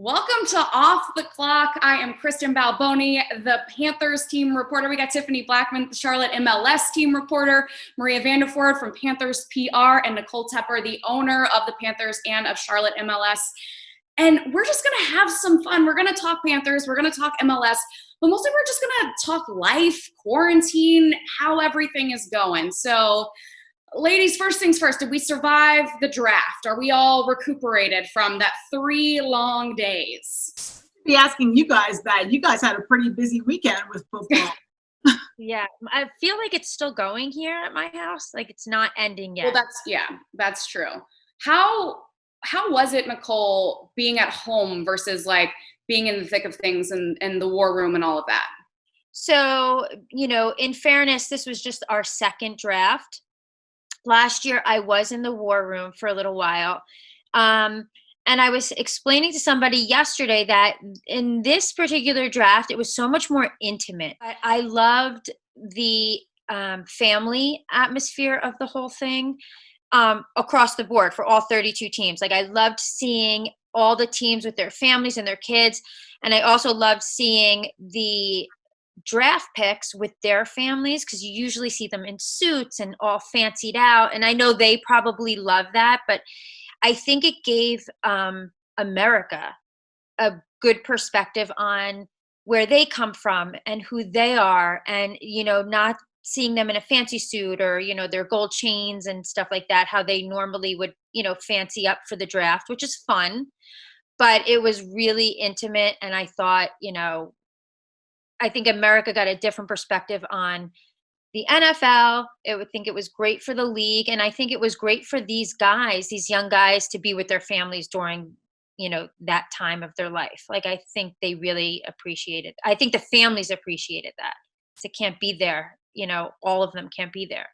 Welcome to Off the Clock. I am Kristen Balboni, the Panthers team reporter. We got Tiffany Blackman, the Charlotte MLS team reporter, Maria Vanderford from Panthers PR, and Nicole Tepper, the owner of the Panthers and of Charlotte MLS. And we're just going to have some fun. We're going to talk Panthers. We're going to talk MLS. But mostly we're just going to talk life, quarantine, how everything is going. So, ladies, first things first, did we survive the draft? Are we all recuperated from that 3 long days? Be asking you guys that. You guys had a pretty busy weekend with football. Yeah, I feel like it's still going here at my house. Like it's not ending yet. Well, that's true. How was it, Nicole, being at home versus like being in the thick of things and the war room and all of that? So, in fairness, this was just our second draft. Last year, I was in the war room for a little while. And I was explaining to somebody yesterday that in this particular draft, it was so much more intimate. I loved the family atmosphere of the whole thing across the board for all 32 teams. Like I loved seeing all the teams with their families and their kids. And I also loved seeing the draft picks with their families because you usually see them in suits and all fancied out. And I know they probably love that, but I think it gave America a good perspective on where they come from and who they are, and not seeing them in a fancy suit or their gold chains and stuff like that, how they normally would fancy up for the draft, which is fun. But it was really intimate, and I thought I think America got a different perspective on the NFL. I would think it was great for the league. And I think it was great for these guys, these young guys, to be with their families during, that time of their life. Like, I think they really appreciated. I think the families appreciated that. It can't be there. All of them can't be there.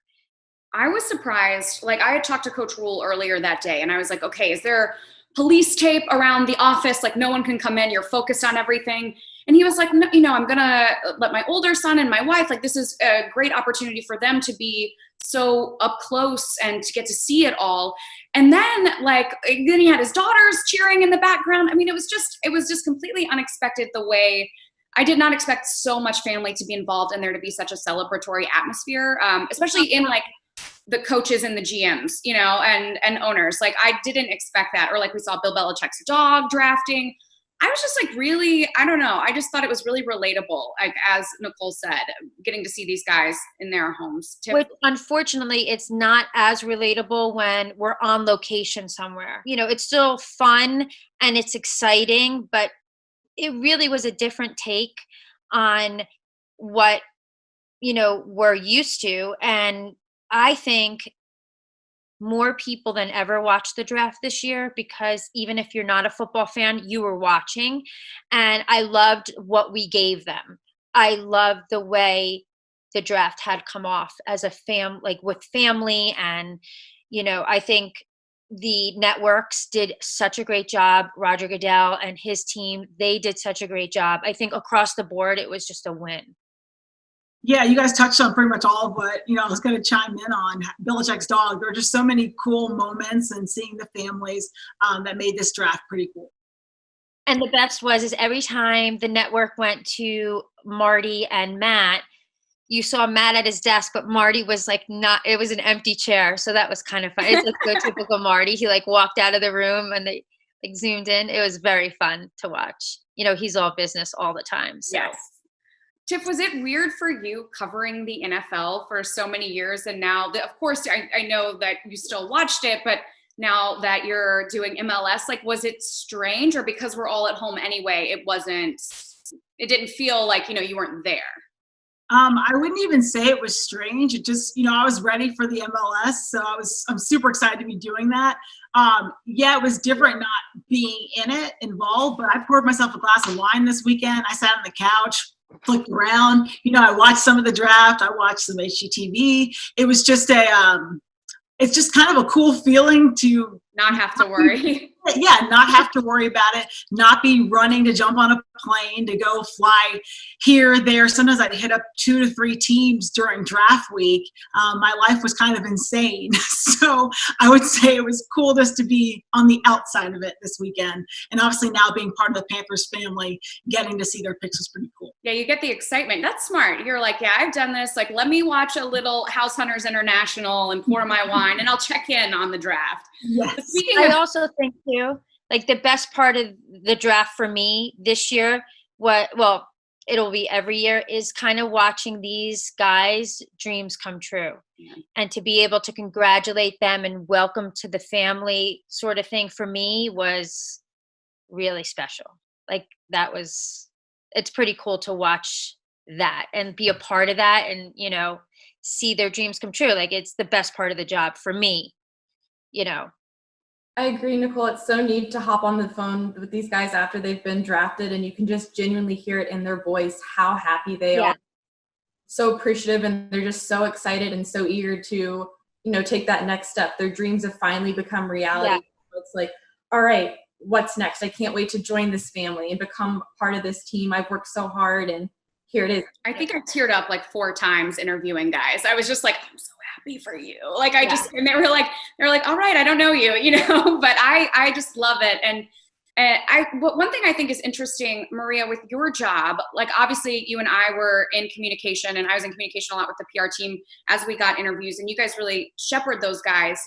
I was surprised. Like, I had talked to Coach Rule earlier that day, and I was like, okay, is there police tape around the office? Like, no one can come in. You're focused on everything. And he was like, no, I'm going to let my older son and my wife, like, this is a great opportunity for them to be so up close and to get to see it all. And then then he had his daughters cheering in the background. I mean, it was just completely unexpected the way. I did not expect so much family to be involved and there to be such a celebratory atmosphere, especially in like the coaches and the GMs, and owners. Like, I didn't expect that. Or like we saw Bill Belichick's dog drafting. I was just like, really, I don't know. I just thought it was really relatable, like as Nicole said, getting to see these guys in their homes. Which, unfortunately, it's not as relatable when we're on location somewhere. It's still fun and it's exciting, but it really was a different take on what, we're used to. And I think more people than ever watched the draft this year, because even if you're not a football fan, you were watching. And I loved what we gave them. I loved the way the draft had come off as a with family. And, I think the networks did such a great job. Roger Goodell and his team, they did such a great job. I think across the board, it was just a win. Yeah, you guys touched on pretty much all of what, I was going to chime in on. Belichick's dog. There were just so many cool moments and seeing the families that made this draft pretty cool. And the best is every time the network went to Marty and Matt, you saw Matt at his desk, but Marty was it was an empty chair. So that was kind of fun. It's like so typical Marty. He walked out of the room and they zoomed in. It was very fun to watch. He's all business all the time. So. Yes. Tiff, was it weird for you covering the NFL for so many years? And now, of course, I know that you still watched it, but now that you're doing MLS, was it strange, or because we're all at home anyway, it didn't feel like, you weren't there? I wouldn't even say it was strange. It just, I was ready for the MLS. So I'm super excited to be doing that. Yeah, it was different not being involved, but I poured myself a glass of wine this weekend. I sat on the couch, flipped around. I watched some of the draft. I watched some HGTV. It was just it's just kind of a cool feeling to not have to worry. Yeah, not have to worry about it, not be running to jump on a plane to go fly here, there. Sometimes I'd hit up 2 to 3 teams during draft week. My life was kind of insane. So I would say it was cool just to be on the outside of it this weekend. And obviously now being part of the Panthers family, getting to see their picks was pretty cool. Yeah, you get the excitement. That's smart. You're like, yeah, I've done this. Like, let me watch a little House Hunters International and pour my wine, and I'll check in on the draft. Yes. Speaking I of, also think too, like the best part of the draft for me this year, well, it'll be every year, is kind of watching these guys' dreams come true. Yeah. And to be able to congratulate them and welcome to the family sort of thing for me was really special. Like it's pretty cool to watch that and be a part of that and, see their dreams come true. Like it's the best part of the job for me, I agree, Nicole. It's so neat to hop on the phone with these guys after they've been drafted, and you can just genuinely hear it in their voice how happy they are. So appreciative, and they're just so excited and so eager to, take that next step. Their dreams have finally become reality. Yeah. It's like, all right, what's next? I can't wait to join this family and become part of this team. I've worked so hard, and here it is. I think I teared up like 4 times interviewing guys. I was just like, I'm so happy for you. Like and they were like, all right, I don't know you, but I just love it. And one thing I think is interesting, Maria, with your job, like obviously you and I were in communication, and I was in communication a lot with the PR team as we got interviews, and you guys really shepherd those guys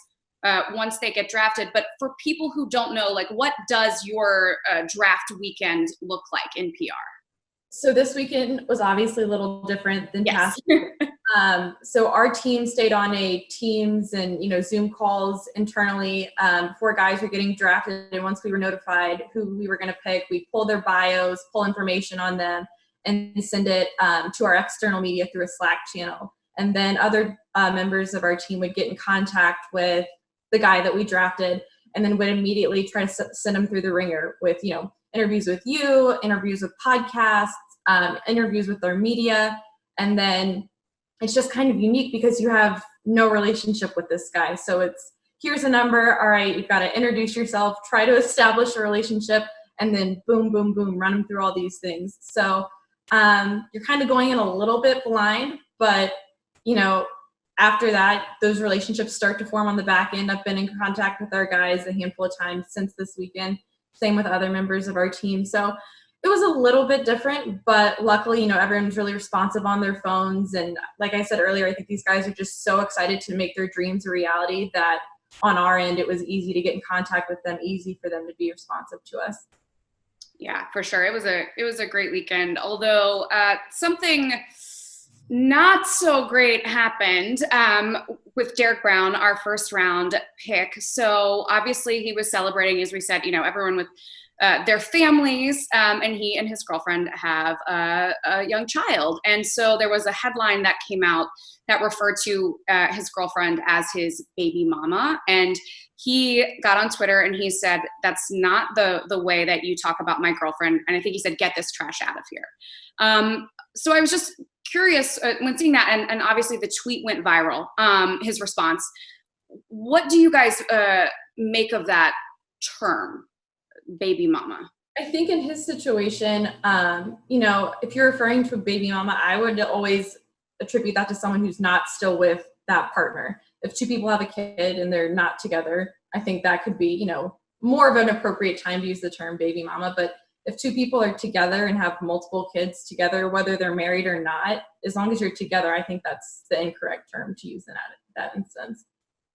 once they get drafted. But for people who don't know, like what does your draft weekend look like in PR? So this weekend was obviously a little different than Yes. past. So our team stayed on a Teams and Zoom calls internally for guys who were getting drafted. And once we were notified who we were going to pick, we pull their bios, pull information on them, and send it to our external media through a Slack channel. And then other members of our team would get in contact with the guy that we drafted, and then would immediately try to send him through the ringer with interviews with you, interviews with podcasts, interviews with our media. And then it's just kind of unique because you have no relationship with this guy. So it's, here's a number. All right, you've got to introduce yourself, try to establish a relationship, and then boom, boom, boom, run them through all these things. So you're kind of going in a little bit blind, but after that, those relationships start to form on the back end. I've been in contact with our guys a handful of times since this weekend. Same with other members of our team. So it was a little bit different, but luckily, everyone's really responsive on their phones. And like I said earlier, I think these guys are just so excited to make their dreams a reality that on our end, it was easy to get in contact with them, easy for them to be responsive to us. Yeah, for sure. It was a great weekend. Although something not so great happened with Derek Brown, our first round pick. So obviously he was celebrating, as we said, everyone with their families, and he and his girlfriend have a young child. And so there was a headline that came out that referred to his girlfriend as his baby mama. And he got on Twitter and he said, that's not the way that you talk about my girlfriend. And I think he said, get this trash out of here. So I was just curious when seeing that, and obviously the tweet went viral, his response. What do you guys make of that term, baby mama? I think in his situation, if you're referring to a baby mama, I would always attribute that to someone who's not still with that partner. If 2 people have a kid and they're not together, I think that could be, more of an appropriate time to use the term baby mama. But if 2 people are together and have multiple kids together, whether they're married or not, as long as you're together, I think that's the incorrect term to use in that instance.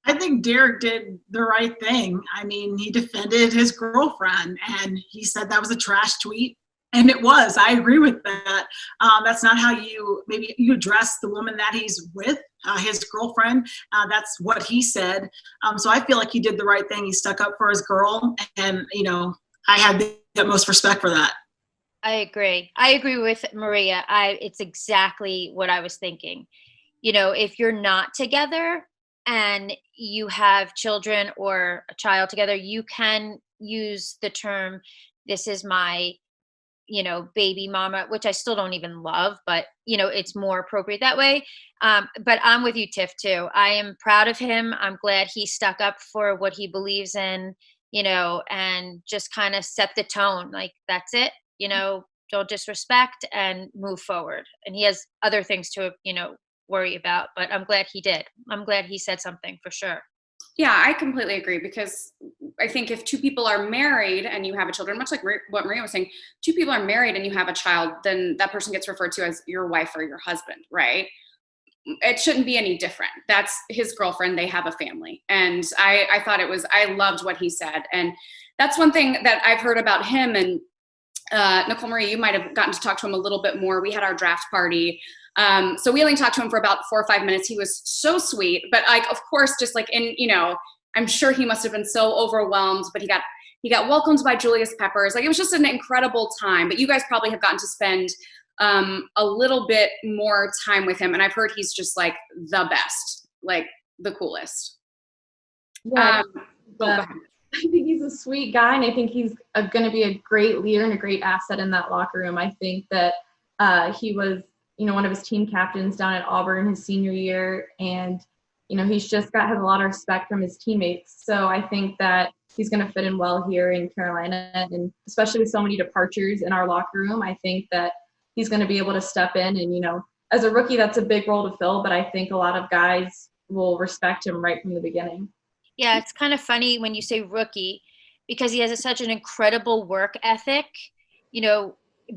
I think Derek did the right thing. I mean, he defended his girlfriend and he said that was a trash tweet. And it was. I agree with that. That's not how you address the woman that he's with, his girlfriend. That's what he said. So I feel like he did the right thing. He stuck up for his girl. And, I had the utmost respect for that. I agree. I agree with Maria. It's exactly what I was thinking. If you're not together and you have children or a child together, you can use the term, this is my, baby mama, which I still don't even love, but, it's more appropriate that way. But I'm with you, Tiff, too. I am proud of him. I'm glad he stuck up for what he believes in. and just kind of set the tone. Like, that's it, don't disrespect and move forward. And he has other things to, worry about, but I'm glad he did. I'm glad he said something for sure. Yeah, I completely agree, because I think if two people are married and you have a children, much like what Maria was saying, two people are married and you have a child, then that person gets referred to as your wife or your husband, right? It shouldn't be any different. That's his girlfriend. They have a family. And I loved what he said. And that's one thing that I've heard about him. And Nicole Marie, you might have gotten to talk to him a little bit more. We had our draft party. So we only talked to him for about 4 or 5 minutes. He was so sweet, but like, of course, just like I'm sure he must have been so overwhelmed, but he got welcomed by Julius Peppers. Like, it was just an incredible time. But you guys probably have gotten to spend a little bit more time with him. And I've heard he's just like the best, like the coolest. Yeah, go ahead. I think he's a sweet guy, and I think he's going to be a great leader and a great asset in that locker room. I think that he was, one of his team captains down at Auburn his senior year, and he's just has a lot of respect from his teammates. So I think that he's going to fit in well here in Carolina, and especially with so many departures in our locker room, I think that he's going to be able to step in. And as a rookie, that's a big role to fill, but I think a lot of guys will respect him right from the beginning. Yeah, it's kind of funny when you say rookie, because he has such an incredible work ethic,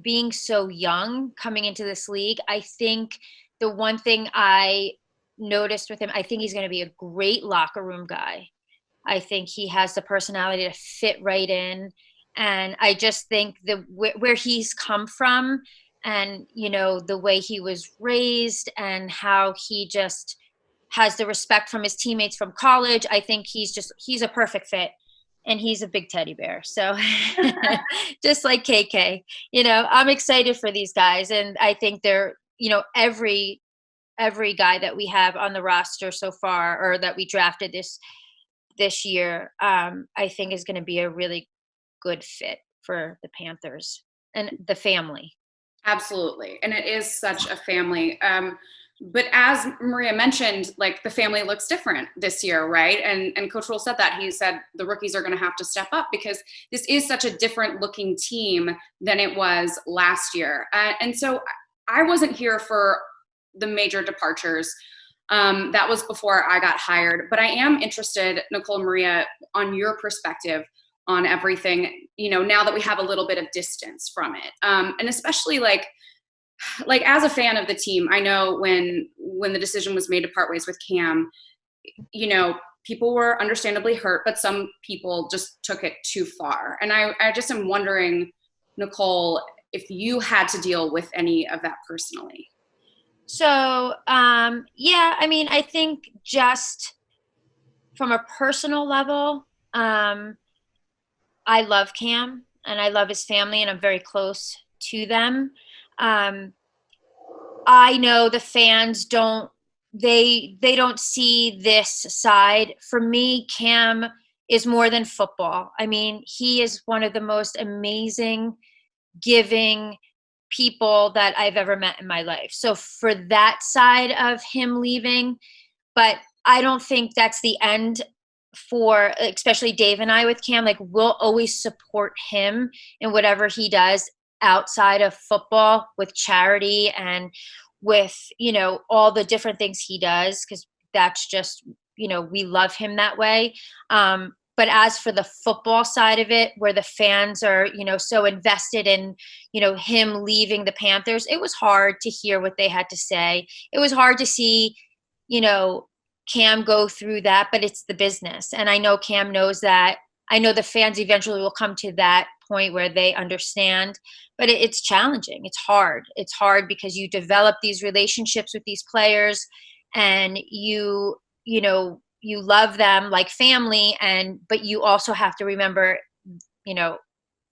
being so young coming into this league. I think the one thing I noticed with him, I think he's going to be a great locker room guy. I think he has the personality to fit right in. And I just think where he's come from and, the way he was raised and how he just has the respect from his teammates from college, I think he's a perfect fit. And he's a big teddy bear. So just like KK, I'm excited for these guys. And I think they're, every guy that we have on the roster so far, or that we drafted this year, I think is going to be a really good fit for the Panthers and the family. Absolutely. And it is such a family. But as Maria mentioned, like, the family looks different this year, right? And Coach Rule said that. He said the rookies are going to have to step up, because this is such a different looking team than it was last year. And so I wasn't here for the major departures. That was before I got hired. But I am interested, Nicole and Maria, on your perspective on everything, now that we have a little bit of distance from it. And especially like as a fan of the team, I know when the decision was made to part ways with Cam, people were understandably hurt, but some people just took it too far. And I just am wondering, Nicole, if you had to deal with any of that personally. So, I think just from a personal level, I love Cam and I love his family, and I'm very close to them. I know the fans don't see this side. For me, Cam is more than football. I mean, he is one of the most amazing, giving people that I've ever met in my life. So for that side of him leaving, but I don't think that's the end for especially Dave and I with Cam. Like, we'll always support him in whatever he does outside of football, with charity and with, all the different things he does, because that's just, we love him that way. But as for the football side of it, where the fans are, so invested in, him leaving the Panthers, it was hard to hear what they had to say. It was hard to see, Cam go through that, but it's the business. And I know Cam knows that. I know the fans eventually will come to that point where they understand, but it's challenging. It's hard. It's hard because you develop these relationships with these players, and you love them like family, but you also have to remember,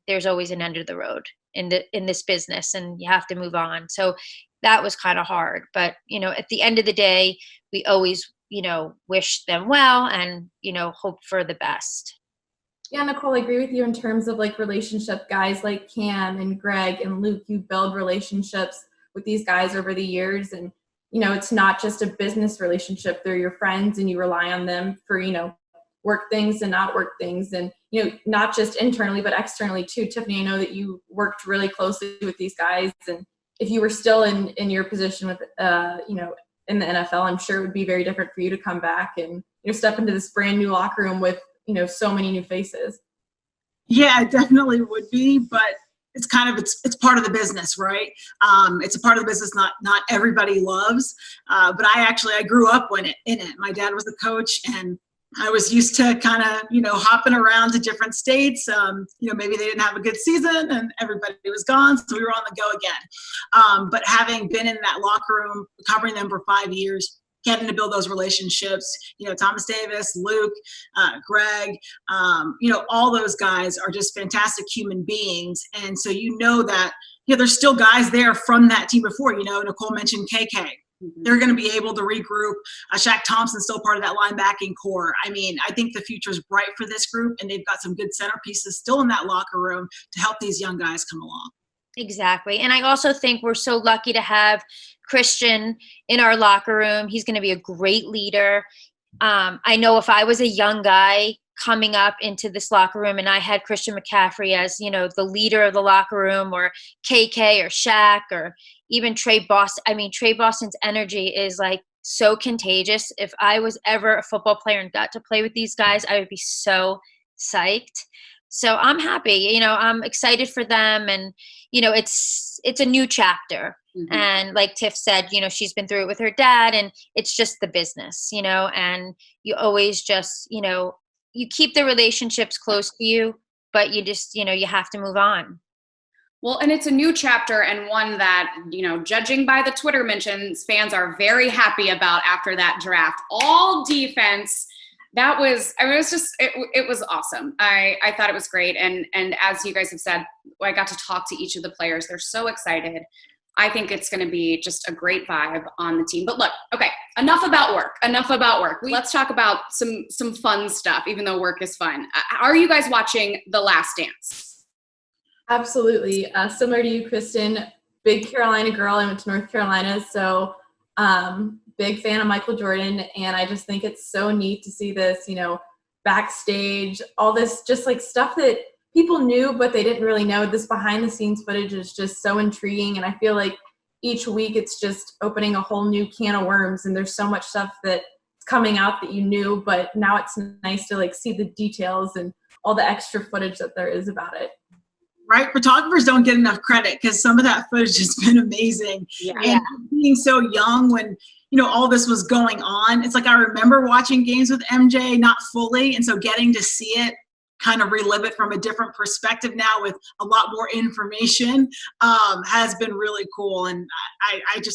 there's always an end of the road in this business, and you have to move on. So that was kind of hard, but at the end of the day, we always wish them well and hope for the best. Yeah, Nicole, I agree with you in terms of like relationship. Guys like Cam and Greg and Luke, you build relationships with these guys over the years, and it's not just a business relationship. They're your friends, and you rely on them for work things and not work things. And, not just internally, but externally too. Tiffany, I know that you worked really closely with these guys. And if you were still in your position with, in the NFL, I'm sure it would be very different for you to come back and, step into this brand new locker room with, so many new faces. Yeah, it definitely would be, but it's kind of, it's part of the business, right? It's a part of the business not everybody loves, but I grew up in it. My dad was the coach, and I was used to kind of, hopping around to different states. Maybe they didn't have a good season and everybody was gone, so we were on the go again. But having been in that locker room, covering them for 5 years, getting to build those relationships, Thomas Davis, Luke, Greg, all those guys are just fantastic human beings. And so that, there's still guys there from that team before. Nicole mentioned KK. They're going to be able to regroup. Shaq Thompson's still part of that linebacking core. I mean, I think the future is bright for this group, and they've got some good centerpieces still in that locker room to help these young guys come along. Exactly. And I also think we're so lucky to have Christian in our locker room. He's going to be a great leader. I know if I was a young guy coming up into this locker room and I had Christian McCaffrey as, the leader of the locker room, or KK or Shaq, or even Trey Boston. I mean, Trey Boston's energy is like so contagious. If I was ever a football player and got to play with these guys, I would be so psyched. So I'm happy, I'm excited for them. And, it's a new chapter. Mm-hmm. And like Tiff said, she's been through it with her dad, and it's just the business, and you always just, you keep the relationships close to you, but you just, you have to move on. Well, and it's a new chapter, and one that, judging by the Twitter mentions, fans are very happy about after that draft. All defense. That was, it was awesome. I thought it was great. And as you guys have said, I got to talk to each of the players. They're so excited. I think it's going to be just a great vibe on the team. But look, okay, enough about work. Let's talk about some fun stuff, even though work is fun. Are you guys watching The Last Dance? Absolutely. Similar to you, Kristen, big Carolina girl. I went to North Carolina. So, big fan of Michael Jordan, and I just think it's so neat to see this, backstage, all this just like stuff that people knew, but they didn't really know. This behind the scenes footage is just so intriguing, and I feel like each week it's just opening a whole new can of worms, and there's so much stuff that's coming out that you knew, but now it's nice to like see the details and all the extra footage that there is about it. Right? Photographers don't get enough credit because some of that footage has been amazing. Yeah. And being so young when, all this was going on, it's like I remember watching games with MJ, not fully. And so getting to see it, kind of relive it from a different perspective now with a lot more information has been really cool. And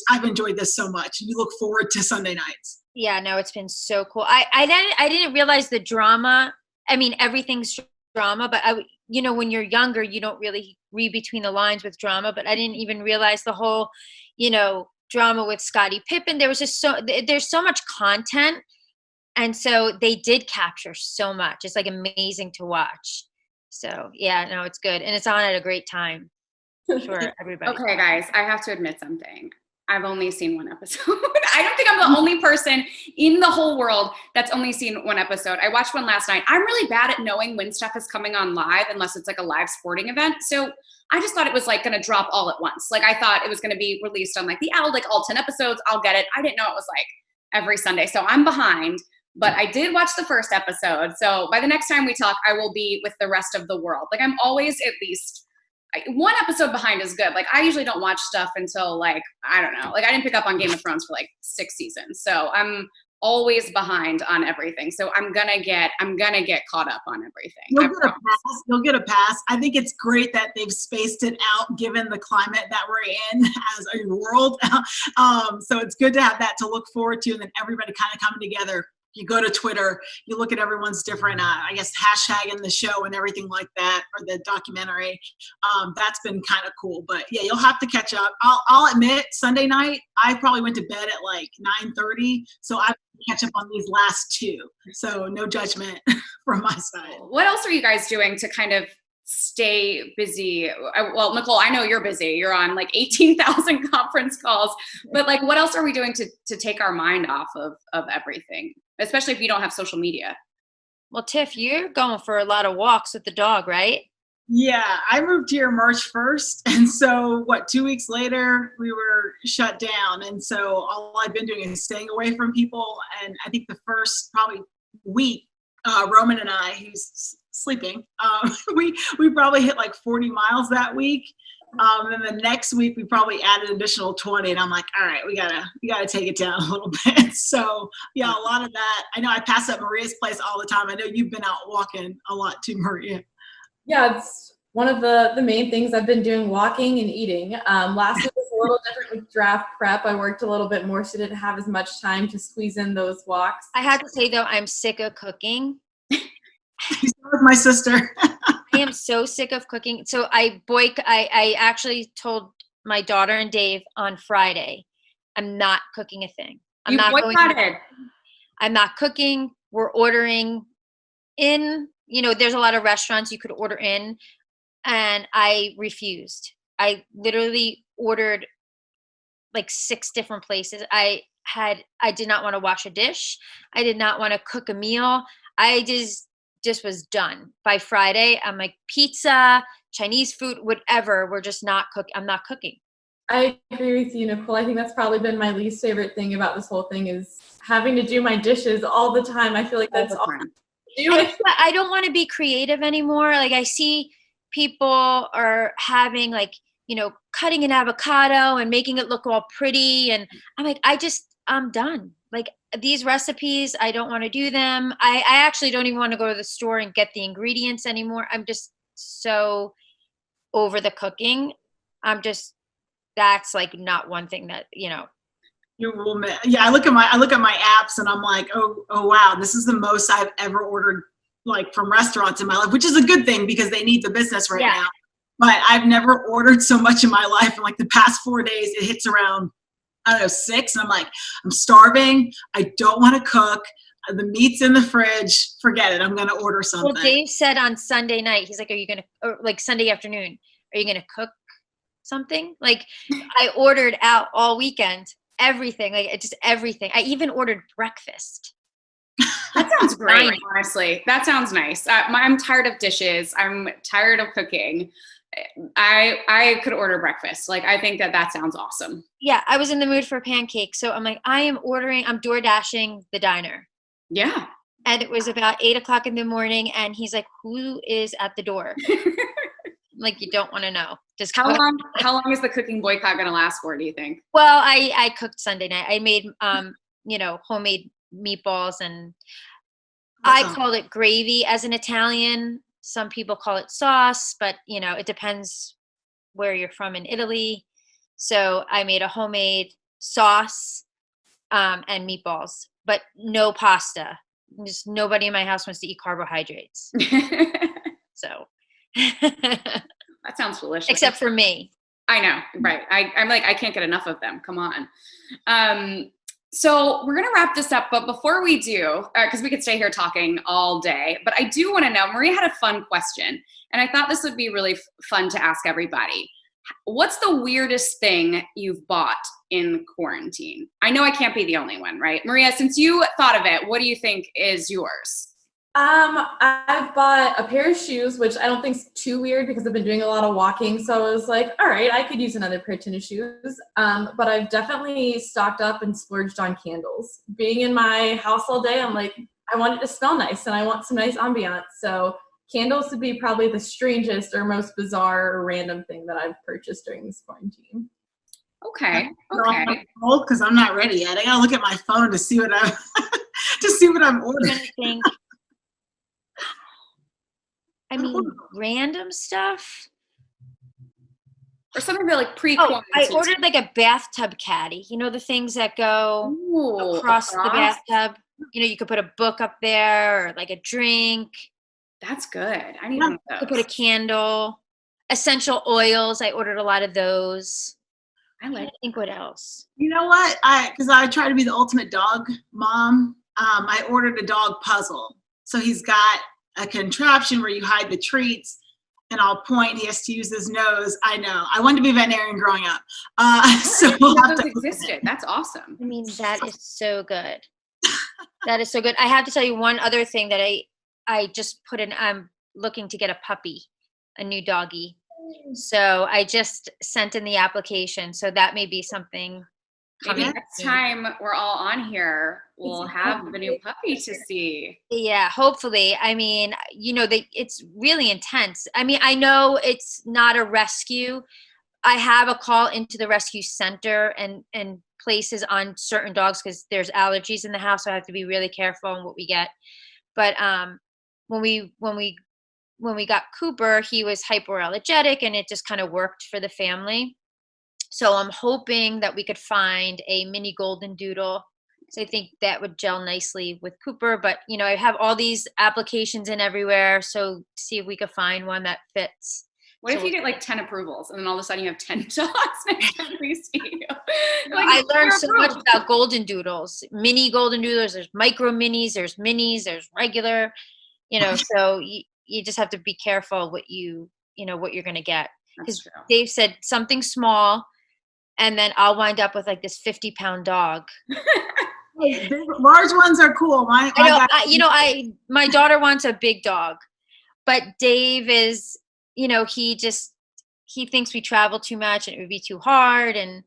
I've enjoyed this so much. You look forward to Sunday nights. Yeah, no, it's been so cool. I didn't realize the drama. I mean, everything's drama, but when you're younger, you don't really read between the lines with drama, but I didn't even realize the whole, drama with Scottie Pippen. There was just there's so much content. And so they did capture so much. It's like amazing to watch. So yeah, no, it's good. And it's on at a great time for everybody. Okay, guys, I have to admit something. I've only seen one episode. I don't think I'm the only person in the whole world that's only seen one episode. I watched one last night. I'm really bad at knowing when stuff is coming on live unless it's like a live sporting event. So I just thought it was like going to drop all at once. Like I thought it was going to be released on like the Owl, like all 10 episodes. I'll get it. I didn't know it was like every Sunday. So I'm behind, but I did watch the first episode. So by the next time we talk, I will be with the rest of the world. Like I'm always at least one episode behind is good. Like I usually don't watch stuff until like, I don't know, like I didn't pick up on Game of Thrones for like 6 seasons. So I'm always behind on everything. So I'm gonna get caught up on everything. You'll get a pass. I think it's great that they've spaced it out given the climate that we're in as a world. So it's good to have that to look forward to, and then everybody kind of coming together. You go to Twitter, you look at everyone's different, hashtag in the show and everything like that, or the documentary. That's been kind of cool. But yeah, you'll have to catch up. I'll admit, Sunday night, I probably went to bed at like 9:30. So I catch up on these last two. So no judgment from my side. What else are you guys doing to kind of stay busy? Well, Nicole, I know you're busy. You're on like 18,000 conference calls, but like, what else are we doing to take our mind off of everything, especially if you don't have social media? Well, Tiff, you're going for a lot of walks with the dog, right? Yeah, I moved here March 1st. And so 2 weeks later, we were shut down. And so all I've been doing is staying away from people. And I think the first probably week, Roman and I, who's sleeping, we probably hit like 40 miles that week. And then the next week we probably added an additional 20. And I'm like, all right, we gotta take it down a little bit. So yeah, a lot of that. I know I pass up Maria's place all the time. I know you've been out walking a lot too, Maria. Yeah, it's one of the main things I've been doing, walking and eating. Last week was a little different with draft prep. I worked a little bit more, so didn't have as much time to squeeze in those walks. I have to say, though, I'm sick of cooking. With my sister. I am so sick of cooking. So I actually told my daughter and Dave on Friday, I'm not cooking a thing. I'm not cooking. We're ordering in. There's a lot of restaurants you could order in. And I refused. I literally ordered like 6 different places. I did not want to wash a dish. I did not want to cook a meal. I just was done. By Friday, I'm like, pizza, Chinese food, whatever. We're just not cooking. I'm not cooking. I agree with you, Nicole. I think that's probably been my least favorite thing about this whole thing is having to do my dishes all the time. I feel like that's all I do. I don't want to be creative anymore. Like I see people are having cutting an avocado and making it look all pretty. And I'm like, I'm done. Like these recipes, I don't want to do them. I actually don't even want to go to the store and get the ingredients anymore. I'm just so over the cooking. That's like not one thing that, You will. Yeah, I look at my apps and I'm like, oh wow, this is the most I've ever ordered like from restaurants in my life, which is a good thing because they need the business right now. But I've never ordered so much in my life. In like the past 4 days, it hits around, I don't know, 6. And I'm like, I'm starving. I don't want to cook. The meat's in the fridge. Forget it. I'm going to order something. Well, Dave said on Sunday night, he's like, Sunday afternoon, are you going to cook something? Like I ordered out all weekend, everything, just everything. I even ordered breakfast. That sounds great, honestly. That sounds nice. I'm tired of dishes. I'm tired of cooking. I could order breakfast. Like, I think that sounds awesome. Yeah, I was in the mood for pancakes. So I'm like, I'm door dashing the diner. Yeah. And it was about 8:00 in the morning. And he's like, who is at the door? Like, you don't want to know. Just how long is the cooking boycott going to last for, do you think? Well, I cooked Sunday night. I made, homemade meatballs, and I called it gravy as an Italian. Some people call it sauce, but it depends where you're from in Italy. So I made a homemade sauce and meatballs, but no pasta. Just nobody in my house wants to eat carbohydrates. So that sounds delicious. Except for me. I know, right? I'm like, I can't get enough of them. Come on. So we're going to wrap this up, but before we do, because we could stay here talking all day, but I do want to know, Maria had a fun question, and I thought this would be really fun to ask everybody. What's the weirdest thing you've bought in quarantine? I know I can't be the only one, right? Maria, since you thought of it, what do you think is yours? I've bought a pair of shoes, which I don't think is too weird because I've been doing a lot of walking. So I was like, all right, I could use another pair of tennis shoes. But I've definitely stocked up and splurged on candles. Being in my house all day, I'm like, I want it to smell nice and I want some nice ambiance. So candles would be probably the strangest or most bizarre or random thing that I've purchased during this quarantine. Okay. Because I'm not ready yet. I gotta look at my phone to see what I'm ordering. I mean, random stuff. Or something that like pre-quarantine. I ordered like a bathtub caddy. The things that go across the bathtub. You could put a book up there or like a drink. That's good. I need one of those. You could put a candle. Essential oils. I ordered a lot of those. I think what else? You know what? Because I try to be the ultimate dog mom. I ordered a dog puzzle. So he's got a contraption where you hide the treats, and I'll point. He has to use his nose. I know. I wanted to be a veterinarian growing up. So we'll have those existed. That's awesome. I mean, that is so good. That is so good. I have to tell you one other thing that I'm looking to get a puppy, a new doggy. So I just sent in the application. So that may be something Maybe coming next soon. time we're all on here, we'll have the new puppy to see. Yeah, hopefully. I mean, it's really intense. I mean, I know it's not a rescue. I have a call into the rescue center and places on certain dogs because there's allergies in the house. So I have to be really careful on what we get. But when we got Cooper, he was hypoallergenic and it just kind of worked for the family. So I'm hoping that we could find a mini golden doodle. So I think that would gel nicely with Cooper. But, I have all these applications in everywhere. So see if we could find one that fits. What if you get like 10 approvals and then all of a sudden you have 10 dogs next time we see you? I learned so much about golden doodles, mini golden doodles. There's micro minis, there's minis, there's regular, so you just have to be careful what what you're going to get. Because Dave said something small and then I'll wind up with like this 50-pound dog. Large ones are cool. My daughter wants a big dog, but Dave is, he thinks we travel too much and it would be too hard and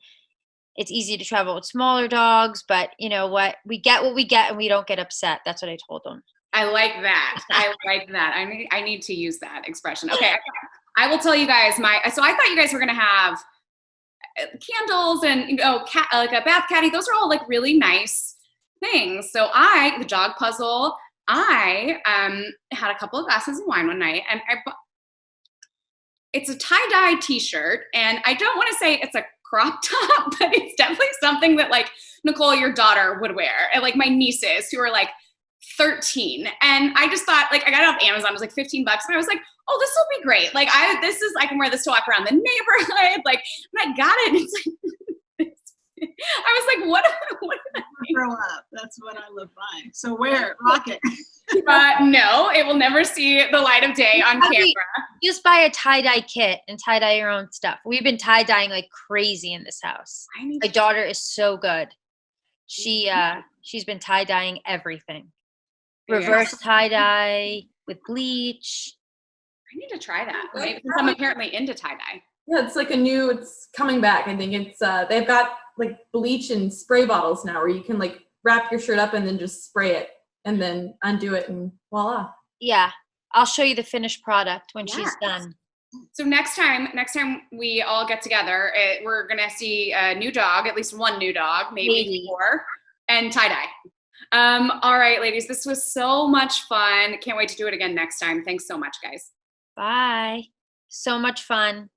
it's easy to travel with smaller dogs, but you know what we get and we don't get upset. That's what I told him. I like that. I need to use that expression. Okay. I will tell you guys so I thought you guys were going to have candles and, like a bath caddy. Those are all like really nice things. So the dog puzzle, I had a couple of glasses of wine one night and it's a tie-dye t-shirt and I don't want to say it's a crop top, but it's definitely something that like Nicole, your daughter would wear and like my nieces who are like 13. And I just thought like, I got it off Amazon, it was like $15 and I was like, oh, this will be great. Like I can wear this to walk around the neighborhood. Like, and I got it. And it's like, I was like, what did I grow up? That's what I live by. So rock it. No, it will never see the light of day on camera. Just buy a tie-dye kit and tie-dye your own stuff. We've been tie-dyeing like crazy in this house. My daughter is so good. She's been tie-dyeing everything. Reverse tie-dye with bleach. I need to try that. Right? Because I'm apparently into tie-dye. Yeah, it's like it's coming back. I think it's they've got like bleach and spray bottles now where you can like wrap your shirt up and then just spray it and then undo it and voila. Yeah. I'll show you the finished product when she's done. So next time we all get together, we're going to see a new dog, at least one new dog, maybe 4, and tie-dye. All right, ladies, this was so much fun. Can't wait to do it again next time. Thanks so much, guys. Bye. So much fun.